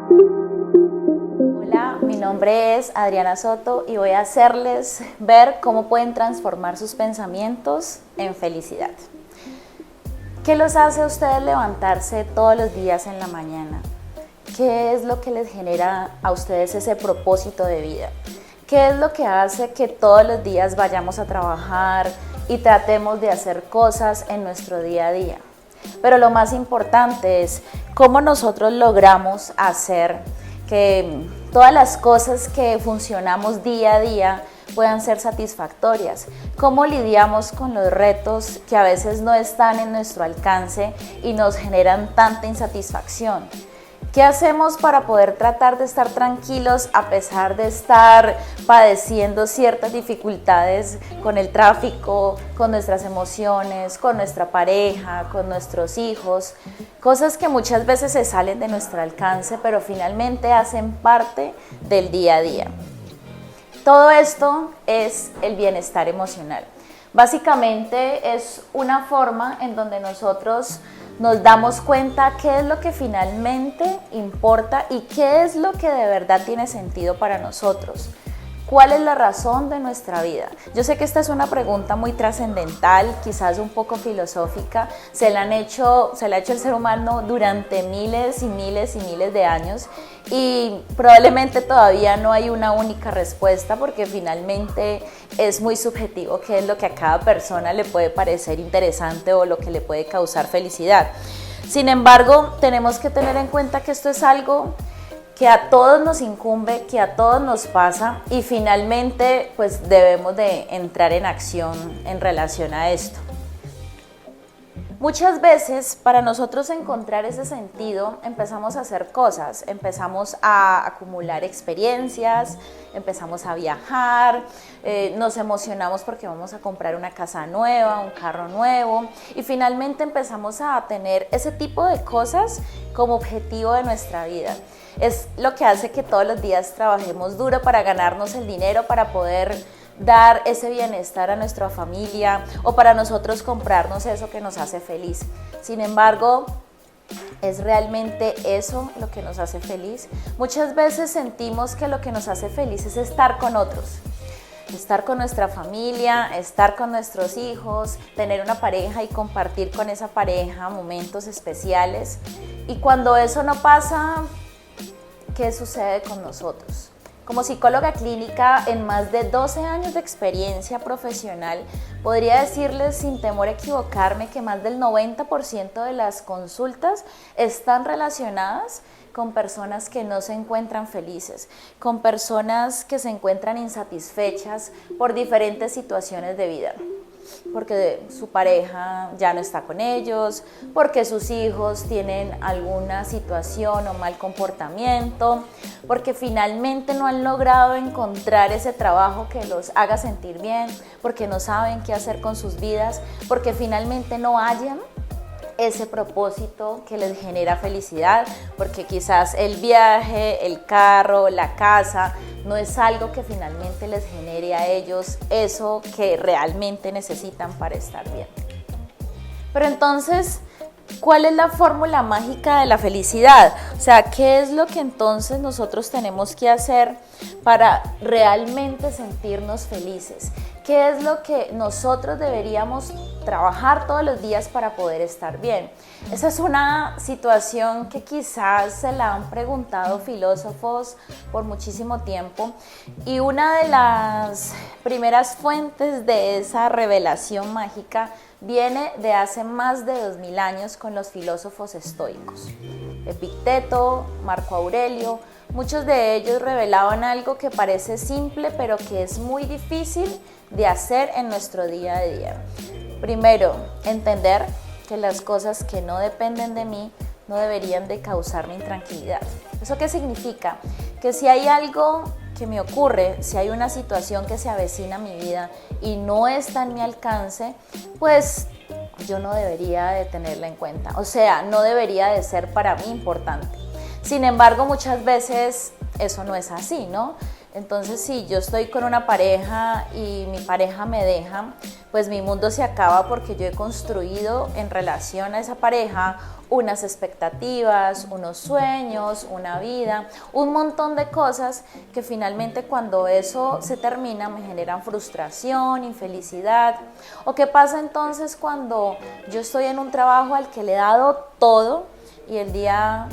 Hola, mi nombre es Adriana Soto y voy a hacerles ver cómo pueden transformar sus pensamientos en felicidad. ¿Qué los hace a ustedes levantarse todos los días en la mañana? ¿Qué es lo que les genera a ustedes ese propósito de vida? ¿Qué es lo que hace que todos los días vayamos a trabajar y tratemos de hacer cosas en nuestro día a día? Pero lo más importante es cómo nosotros logramos hacer que todas las cosas que funcionamos día a día puedan ser satisfactorias. Cómo lidiamos con los retos que a veces no están en nuestro alcance y nos generan tanta insatisfacción. ¿Qué hacemos para poder tratar de estar tranquilos a pesar de estar padeciendo ciertas dificultades con el tráfico, con nuestras emociones, con nuestra pareja, con nuestros hijos? Cosas que muchas veces se salen de nuestro alcance, pero finalmente hacen parte del día a día. Todo esto es el bienestar emocional. Básicamente es una forma en donde nosotros nos damos cuenta qué es lo que finalmente importa y qué es lo que de verdad tiene sentido para nosotros. ¿Cuál es la razón de nuestra vida? Yo sé que esta es una pregunta muy trascendental, quizás un poco filosófica. Se la ha hecho el ser humano durante miles y miles y miles de años y probablemente todavía no hay una única respuesta porque finalmente es muy subjetivo qué es lo que a cada persona le puede parecer interesante o lo que le puede causar felicidad. Sin embargo, tenemos que tener en cuenta que esto es algo que a todos nos incumbe, que a todos nos pasa y finalmente pues debemos de entrar en acción en relación a esto. Muchas veces para nosotros encontrar ese sentido empezamos a hacer cosas, empezamos a acumular experiencias, empezamos a viajar, nos emocionamos porque vamos a comprar una casa nueva, un carro nuevo y finalmente empezamos a tener ese tipo de cosas como objetivo de nuestra vida. Es lo que hace que todos los días trabajemos duro para ganarnos el dinero, para poder dar ese bienestar a nuestra familia o para nosotros comprarnos eso que nos hace feliz. Sin embargo, ¿es realmente eso lo que nos hace feliz? Muchas veces sentimos que lo que nos hace feliz es estar con otros. Estar con nuestra familia, estar con nuestros hijos, tener una pareja y compartir con esa pareja momentos especiales. Y cuando eso no pasa, ¿qué sucede con nosotros? Como psicóloga clínica en más de 12 años de experiencia profesional, podría decirles sin temor a equivocarme que más del 90% de las consultas están relacionadas con personas que no se encuentran felices, con personas que se encuentran insatisfechas por diferentes situaciones de vida. Porque su pareja ya no está con ellos, porque sus hijos tienen alguna situación o mal comportamiento, porque finalmente no han logrado encontrar ese trabajo que los haga sentir bien, porque no saben qué hacer con sus vidas, porque finalmente no hallan ese propósito que les genera felicidad, porque quizás el viaje, el carro, la casa no es algo que finalmente les genere a ellos eso que realmente necesitan para estar bien. Pero entonces, ¿cuál es la fórmula mágica de la felicidad? O sea, ¿qué es lo que entonces nosotros tenemos que hacer para realmente sentirnos felices? ¿Qué es lo que nosotros deberíamos trabajar todos los días para poder estar bien? Esa es una situación que quizás se la han preguntado filósofos por muchísimo tiempo y una de las primeras fuentes de esa revelación mágica viene de hace más de 2000 años con los filósofos estoicos. Epicteto, Marco Aurelio, muchos de ellos revelaban algo que parece simple pero que es muy difícil de hacer en nuestro día a día. Primero, entender que las cosas que no dependen de mí no deberían de causarme intranquilidad. ¿Eso qué significa? Que si hay algo que me ocurre, si hay una situación que se avecina a mi vida y no está en mi alcance, pues yo no debería de tenerla en cuenta. O sea, no debería de ser para mí importante. Sin embargo, muchas veces eso no es así, ¿no? Entonces, si yo estoy con una pareja y mi pareja me deja, pues mi mundo se acaba porque yo he construido en relación a esa pareja unas expectativas, unos sueños, una vida, un montón de cosas que finalmente cuando eso se termina me generan frustración, infelicidad. ¿O qué pasa entonces cuando yo estoy en un trabajo al que le he dado todo y un día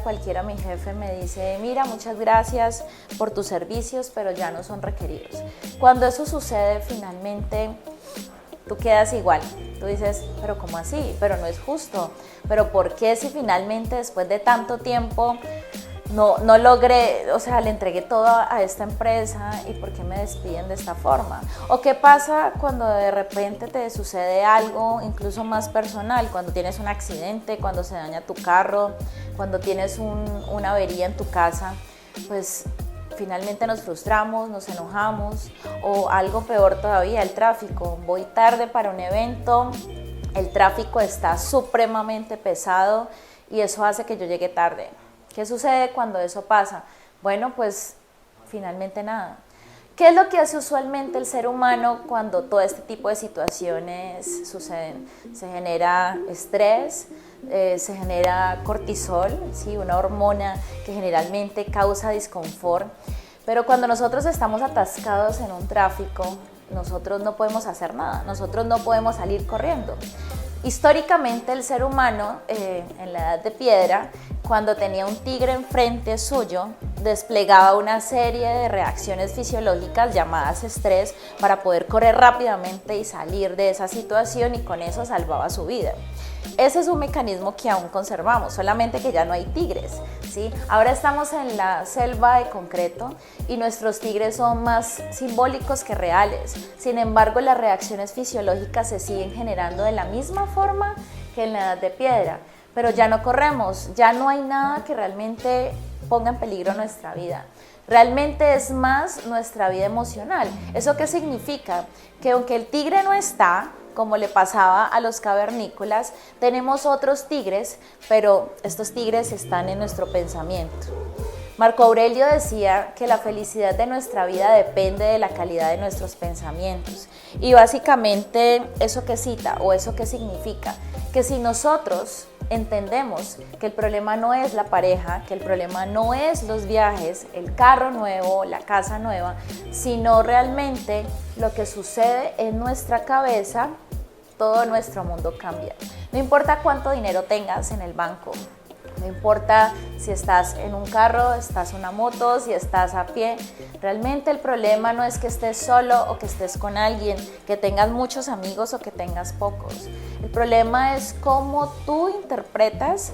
cualquiera mi jefe me dice, mira, muchas gracias por tus servicios, pero ya no son requeridos? Cuando eso sucede finalmente tú quedas igual, tú dices, pero ¿cómo así? Pero no es justo, pero ¿por qué si finalmente después de tanto tiempo no logré, o sea, le entregué todo a esta empresa y por qué me despiden de esta forma? ¿O qué pasa cuando de repente te sucede algo incluso más personal, cuando tienes un accidente, cuando se daña tu carro, cuando tienes una avería en tu casa? Pues finalmente nos frustramos, nos enojamos, o algo peor todavía, el tráfico. Voy tarde para un evento, el tráfico está supremamente pesado y eso hace que yo llegue tarde. ¿Qué sucede cuando eso pasa? Bueno, pues finalmente nada. ¿Qué es lo que hace usualmente el ser humano cuando todo este tipo de situaciones suceden? Se genera estrés, se genera cortisol, ¿sí? Una hormona que generalmente causa disconfort. Pero cuando nosotros estamos atascados en un tráfico, nosotros no podemos hacer nada, nosotros no podemos salir corriendo. Históricamente el ser humano, en la edad de piedra, cuando tenía un tigre enfrente suyo, desplegaba una serie de reacciones fisiológicas llamadas estrés para poder correr rápidamente y salir de esa situación, y con eso salvaba su vida. Ese es un mecanismo que aún conservamos, solamente que ya no hay tigres, ¿sí? Ahora estamos en la selva de concreto y nuestros tigres son más simbólicos que reales. Sin embargo, las reacciones fisiológicas se siguen generando de la misma forma que en la edad de piedra, pero ya no corremos, ya no hay nada que realmente ponga en peligro nuestra vida. Realmente es más nuestra vida emocional. ¿Eso qué significa? Que aunque el tigre no está, como le pasaba a los cavernícolas, tenemos otros tigres, pero estos tigres están en nuestro pensamiento. Marco Aurelio decía que la felicidad de nuestra vida depende de la calidad de nuestros pensamientos. Y básicamente eso que cita o eso que significa, que si nosotros entendemos que el problema no es la pareja, que el problema no es los viajes, el carro nuevo, la casa nueva, sino realmente lo que sucede en nuestra cabeza, todo nuestro mundo cambia. No importa cuánto dinero tengas en el banco, no importa si estás en un carro, estás en una moto, si estás a pie, realmente el problema no es que estés solo o que estés con alguien, que tengas muchos amigos o que tengas pocos. El problema es cómo tú interpretas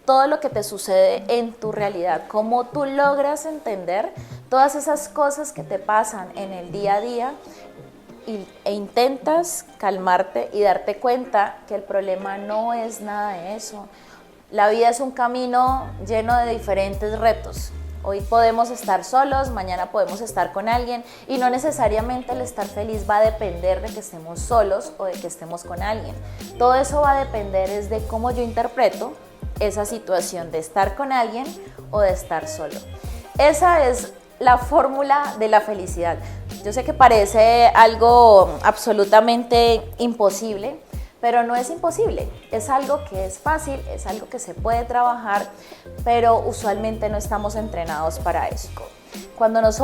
todo lo que te sucede en tu realidad, cómo tú logras entender todas esas cosas que te pasan en el día a día e intentas calmarte y darte cuenta que el problema no es nada de eso. La vida es un camino lleno de diferentes retos. Hoy podemos estar solos, mañana podemos estar con alguien, y no necesariamente el estar feliz va a depender de que estemos solos o de que estemos con alguien. Todo eso va a depender es de cómo yo interpreto esa situación de estar con alguien o de estar solo. Esa es la fórmula de la felicidad. Yo sé que parece algo absolutamente imposible, pero no es imposible, es algo que es fácil, es algo que se puede trabajar, pero usualmente no estamos entrenados para eso. Cuando nos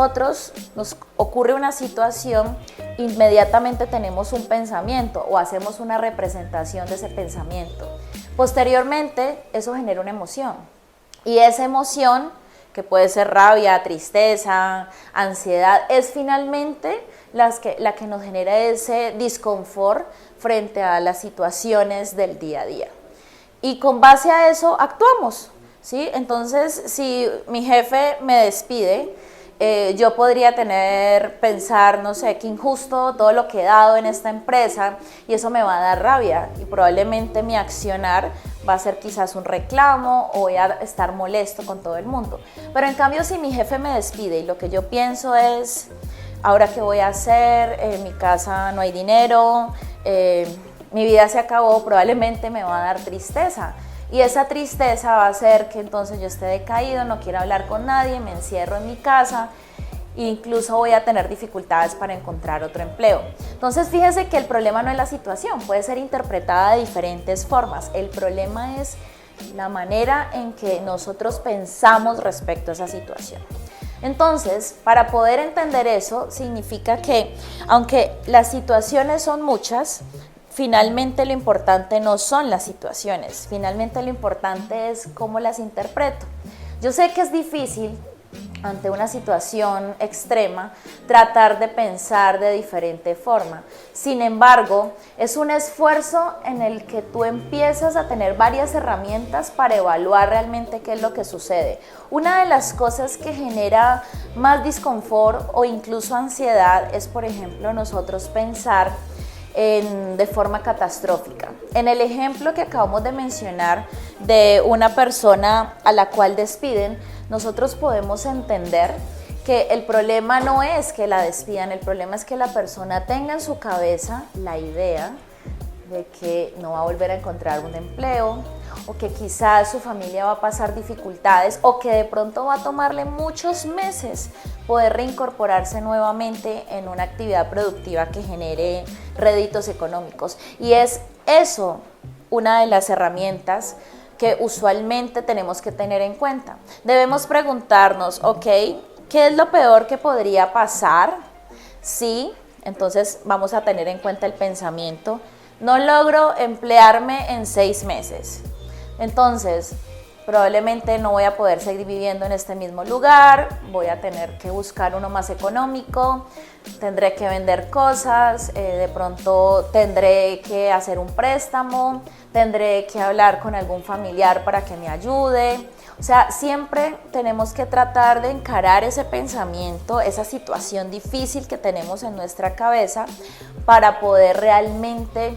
ocurre una situación, inmediatamente tenemos un pensamiento o hacemos una representación de ese pensamiento. Posteriormente, eso genera una emoción, y esa emoción, que puede ser rabia, tristeza, ansiedad, es finalmente la que nos genera ese disconfort frente a las situaciones del día a día. Y con base a eso actuamos, ¿sí? Entonces, si mi jefe me despide, yo podría pensar, no sé, qué injusto todo lo que he dado en esta empresa, y eso me va a dar rabia, y probablemente mi accionar va a ser quizás un reclamo o voy a estar molesto con todo el mundo. Pero en cambio, si mi jefe me despide y lo que yo pienso es, ¿ahora qué voy a hacer? En mi casa no hay dinero, mi vida se acabó, probablemente me va a dar tristeza. Y esa tristeza va a hacer que entonces yo esté decaído, no quiera hablar con nadie, me encierro en mi casa. incluso voy a tener dificultades para encontrar otro empleo. Entonces fíjese que el problema no es la situación, puede ser interpretada de diferentes formas. El problema es la manera en que nosotros pensamos respecto a esa situación. Entonces, para poder entender eso, significa que aunque las situaciones son muchas, finalmente lo importante no son las situaciones, finalmente lo importante es cómo las interpreto. Yo sé que es difícil ante una situación extrema tratar de pensar de diferente forma. Sin embargo, es un esfuerzo en el que tú empiezas a tener varias herramientas para evaluar realmente qué es lo que sucede. Una de las cosas que genera más disconfort o incluso ansiedad es, por ejemplo, nosotros pensar de forma catastrófica. En el ejemplo que acabamos de mencionar de una persona a la cual despiden, nosotros podemos entender que el problema no es que la despidan, el problema es que la persona tenga en su cabeza la idea de que no va a volver a encontrar un empleo, o que quizás su familia va a pasar dificultades, o que de pronto va a tomarle muchos meses poder reincorporarse nuevamente en una actividad productiva que genere réditos económicos. Y es eso una de las herramientas que usualmente tenemos que tener en cuenta. Debemos preguntarnos, ok, ¿qué es lo peor que podría pasar? Sí, entonces vamos a tener en cuenta el pensamiento. No logro emplearme en 6 meses. Entonces, probablemente no voy a poder seguir viviendo en este mismo lugar, voy a tener que buscar uno más económico, tendré que vender cosas, de pronto tendré que hacer un préstamo, tendré que hablar con algún familiar para que me ayude. O sea, siempre tenemos que tratar de encarar ese pensamiento, esa situación difícil que tenemos en nuestra cabeza para poder realmente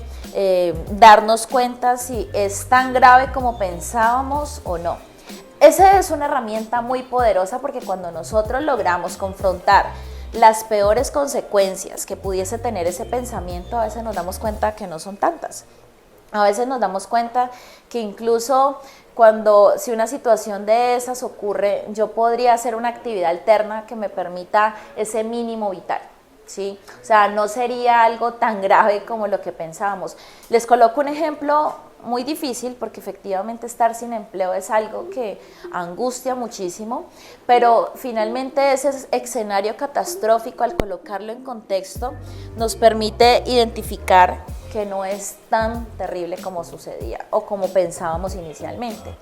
darnos cuenta si es tan grave como pensábamos o no. Esa es una herramienta muy poderosa porque cuando nosotros logramos confrontar las peores consecuencias que pudiese tener ese pensamiento, a veces nos damos cuenta que no son tantas. A veces nos damos cuenta que incluso si una situación de esas ocurre, yo podría hacer una actividad alterna que me permita ese mínimo vital, ¿sí? O sea, no sería algo tan grave como lo que pensábamos. Les coloco un ejemplo muy difícil porque efectivamente estar sin empleo es algo que angustia muchísimo, pero finalmente ese escenario catastrófico, al colocarlo en contexto, nos permite identificar que no es tan terrible como sucedía o como pensábamos inicialmente.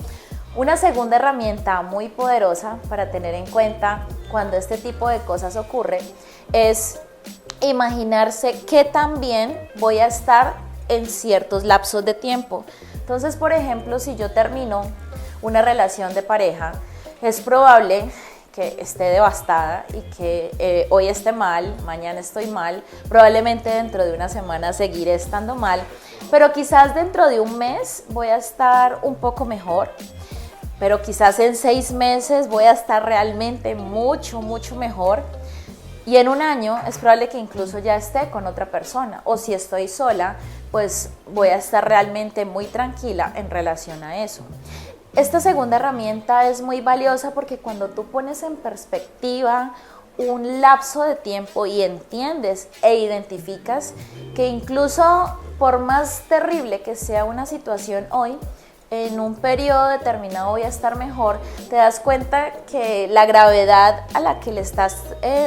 Una segunda herramienta muy poderosa para tener en cuenta cuando este tipo de cosas ocurre es imaginarse qué tan bien voy a estar en ciertos lapsos de tiempo. Entonces, por ejemplo, si yo termino una relación de pareja, es probable que esté devastada y que hoy esté mal, mañana estoy mal, probablemente dentro de una semana seguiré estando mal, pero quizás dentro de un mes voy a estar un poco mejor, pero quizás en 6 meses voy a estar realmente mucho mejor, y en un año es probable que incluso ya esté con otra persona, o si estoy sola, pues voy a estar realmente muy tranquila en relación a eso. Esta segunda herramienta es muy valiosa porque cuando tú pones en perspectiva un lapso de tiempo y entiendes e identificas que incluso por más terrible que sea una situación hoy, en un periodo determinado voy a estar mejor, te das cuenta que la gravedad a la que le estás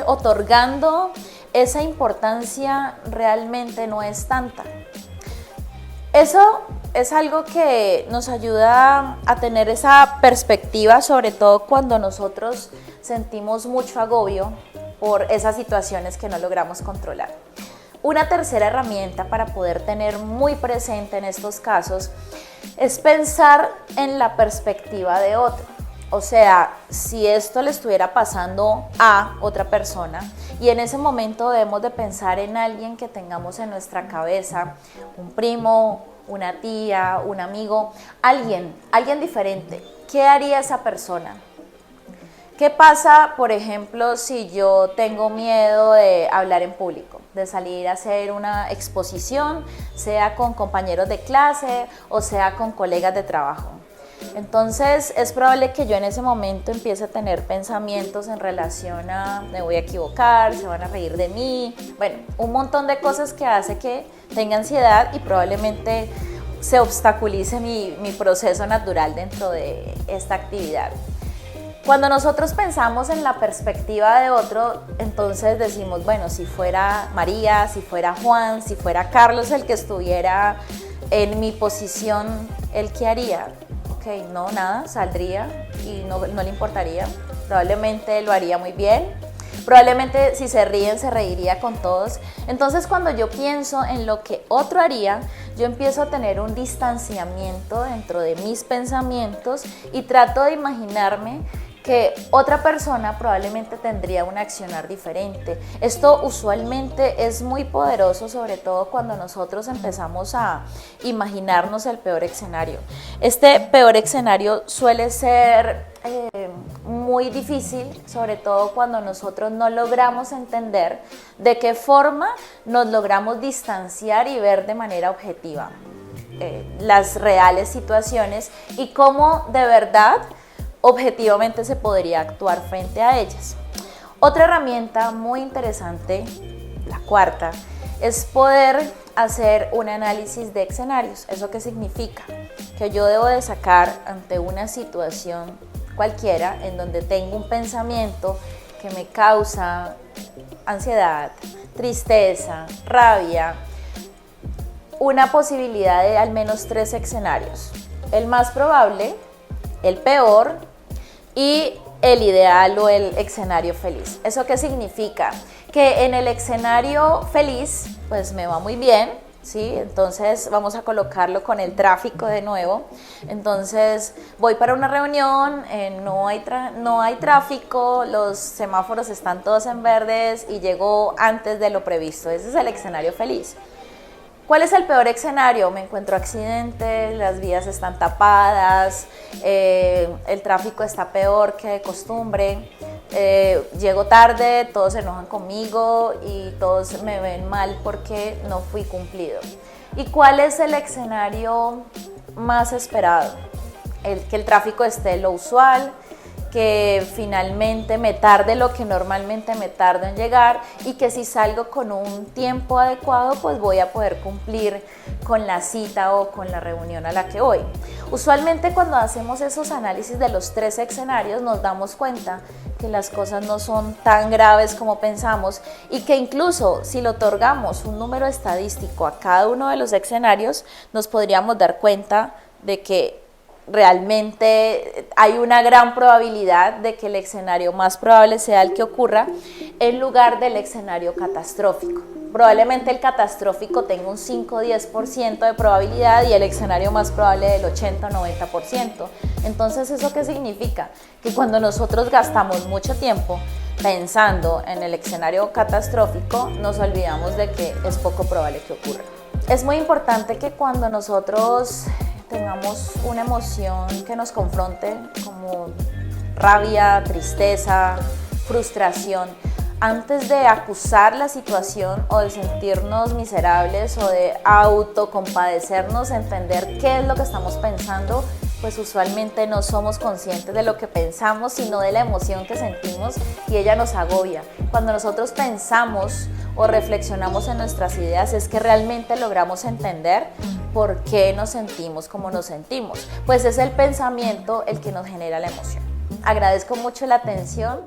otorgando esa importancia realmente no es tanta. Eso es algo que nos ayuda a tener esa perspectiva, sobre todo cuando nosotros sentimos mucho agobio por esas situaciones que no logramos controlar. Una tercera herramienta para poder tener muy presente en estos casos es pensar en la perspectiva de otro. O sea, si esto le estuviera pasando a otra persona, y en ese momento debemos de pensar en alguien que tengamos en nuestra cabeza, un primo, una tía, un amigo, alguien diferente. ¿Qué haría esa persona? ¿Qué pasa, por ejemplo, si yo tengo miedo de hablar en público, de salir a hacer una exposición, sea con compañeros de clase o sea con colegas de trabajo? Entonces es probable que yo en ese momento empiece a tener pensamientos en relación a me voy a equivocar, se van a reír de mí, bueno, un montón de cosas que hace que tenga ansiedad y probablemente se obstaculice mi proceso natural dentro de esta actividad. Cuando nosotros pensamos en la perspectiva de otro, entonces decimos, bueno, si fuera María, si fuera Juan, si fuera Carlos el que estuviera en mi posición, ¿él qué haría? Ok, no, nada, saldría y no le importaría. Probablemente lo haría muy bien. Probablemente si se ríen, se reiría con todos. Entonces cuando yo pienso en lo que otro haría, yo empiezo a tener un distanciamiento dentro de mis pensamientos y trato de imaginarme que otra persona probablemente tendría un accionar diferente. Esto usualmente es muy poderoso, sobre todo cuando nosotros empezamos a imaginarnos el peor escenario. Este peor escenario suele ser muy difícil, sobre todo cuando nosotros no logramos entender de qué forma nos logramos distanciar y ver de manera objetiva las reales situaciones y cómo de verdad objetivamente se podría actuar frente a ellas. Otra herramienta muy interesante, la cuarta, es poder hacer un análisis de escenarios. ¿Eso qué significa? Que yo debo de sacar ante una situación cualquiera en donde tengo un pensamiento que me causa ansiedad, tristeza, rabia, una posibilidad de al menos 3 escenarios. El más probable, el peor y el ideal o el escenario feliz. ¿Eso qué significa? Que en el escenario feliz pues me va muy bien, ¿sí? Entonces vamos a colocarlo con el tráfico de nuevo. Entonces voy para una reunión, no hay tráfico, los semáforos están todos en verdes y llego antes de lo previsto. Ese es el escenario feliz. ¿Cuál es el peor escenario? Me encuentro accidentes, las vías están tapadas, el tráfico está peor que de costumbre, llego tarde, todos se enojan conmigo y todos me ven mal porque no fui cumplido. ¿Y cuál es el escenario más esperado? Que el tráfico esté lo usual, que finalmente me tarde lo que normalmente me tardo en llegar y que si salgo con un tiempo adecuado pues voy a poder cumplir con la cita o con la reunión a la que voy. Usualmente cuando hacemos esos análisis de los 3 escenarios nos damos cuenta que las cosas no son tan graves como pensamos y que incluso si le otorgamos un número estadístico a cada uno de los escenarios nos podríamos dar cuenta de que realmente hay una gran probabilidad de que el escenario más probable sea el que ocurra en lugar del escenario catastrófico. Probablemente el catastrófico tenga un 5 o 10% de probabilidad y el escenario más probable del 80 o 90%. Entonces, ¿eso qué significa? Que cuando nosotros gastamos mucho tiempo pensando en el escenario catastrófico, nos olvidamos de que es poco probable que ocurra. Es muy importante que cuando nosotros tengamos una emoción que nos confronte como rabia, tristeza, frustración, antes de acusar la situación o de sentirnos miserables o de autocompadecernos, entender qué es lo que estamos pensando, pues usualmente no somos conscientes de lo que pensamos, sino de la emoción que sentimos y ella nos agobia. Cuando nosotros pensamos o reflexionamos en nuestras ideas es que realmente logramos entender por qué nos sentimos como nos sentimos. Pues es el pensamiento el que nos genera la emoción. Agradezco mucho la atención.